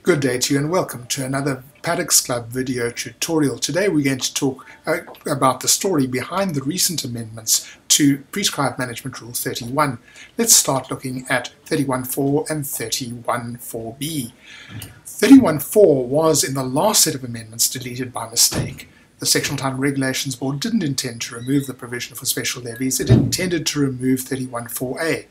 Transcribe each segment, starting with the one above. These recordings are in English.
Good day to you and welcome to another Paddocks Club video tutorial. Today we're going to talk about the story behind the recent amendments to Prescribed Management Rule 31. Let's start looking at 31.4 and 31.4b. 31.4 was in the last set of amendments deleted by mistake. The Sectional Title Regulations Board didn't intend to remove the provision for special levies, it intended to remove 31.4a.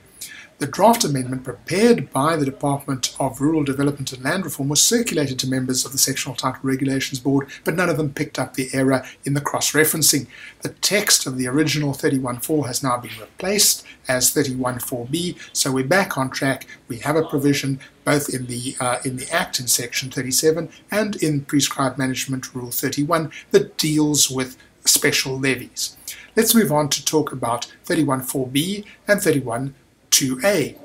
The draft amendment prepared by the Department of Rural Development and Land Reform was circulated to members of the Sectional Title Regulations Board, but none of them picked up the error in the cross-referencing. The text of the original 31.4 has now been replaced as 31.4b, so we're back on track. We have a provision both in the Act in Section 37 and in Prescribed Management Rule 31 that deals with special levies. Let's move on to talk about 31.4b and 31.2a.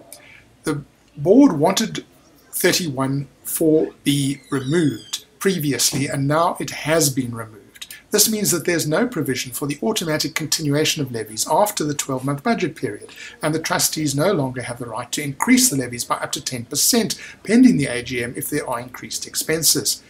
The board wanted 31.4b removed previously, and now it has been removed. This means that there's no provision for the automatic continuation of levies after the 12-month budget period, and the trustees no longer have the right to increase the levies by up to 10% pending the AGM if there are increased expenses.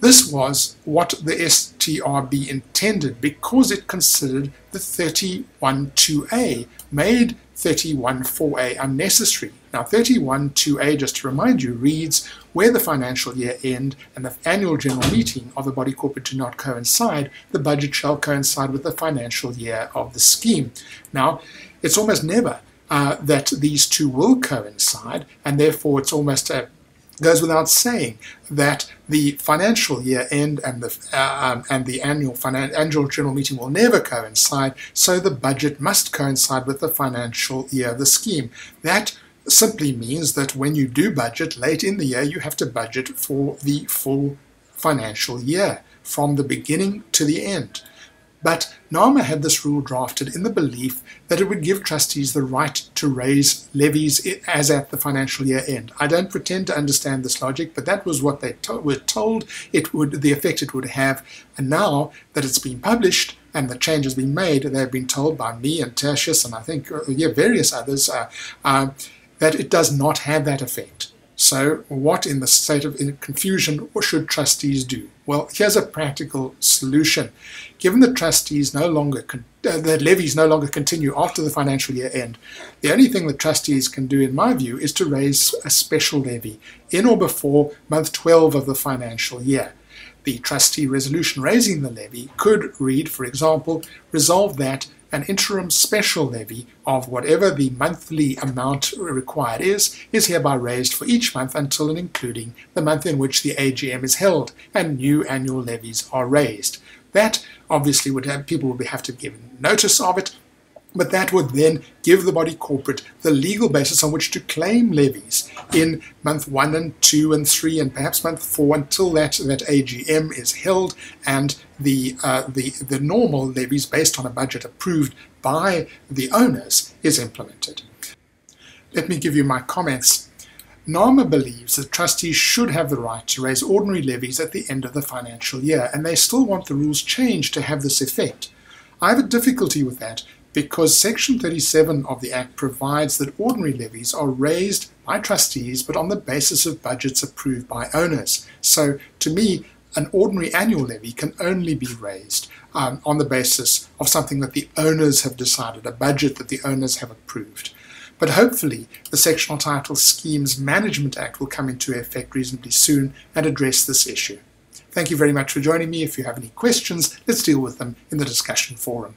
This was what the STRB intended because it considered the 31.2a made 31.4a unnecessary. Now 31.2a, just to remind you, reads where the financial year end and the annual general meeting of the body corporate do not coincide, the budget shall coincide with the financial year of the scheme. Now it's almost never that these two will coincide, and therefore it's almost goes without saying that the financial year end and the annual general meeting will never coincide, so the budget must coincide with the financial year of the scheme. That simply means that when you do budget late in the year, you have to budget for the full financial year from the beginning to the end. But NAMA had this rule drafted in the belief that it would give trustees the right to raise levies as at the financial year end. I don't pretend to understand this logic, but that was what they were told the effect it would have. And now that it's been published and the change has been made, they've been told by me and Tertius and I think various others that it does not have that effect. So what in the state of confusion should trustees do? Well, here's a practical solution. Given that trustees that levies no longer continue after the financial year end, the only thing that trustees can do, in my view, is to raise a special levy in or before month 12 of the financial year. The trustee resolution raising the levy could read, for example, resolve that an interim special levy of whatever the monthly amount required is hereby raised for each month until and including the month in which the AGM is held and new annual levies are raised. That obviously people would have to give notice of it, but that would then give the body corporate the legal basis on which to claim levies in month 1 and 2 and 3 and perhaps month 4 until that AGM is held and the normal levies based on a budget approved by the owners is implemented. Let me give you my comments. NAMA believes that trustees should have the right to raise ordinary levies at the end of the financial year, and they still want the rules changed to have this effect. I have a difficulty with that because Section 37 of the Act provides that ordinary levies are raised by trustees but on the basis of budgets approved by owners. So to me, an ordinary annual levy can only be raised on the basis of something that the owners have decided, a budget that the owners have approved. But hopefully the Sectional Title Schemes Management Act will come into effect reasonably soon and address this issue. Thank you very much for joining me. If you have any questions, let's deal with them in the discussion forum.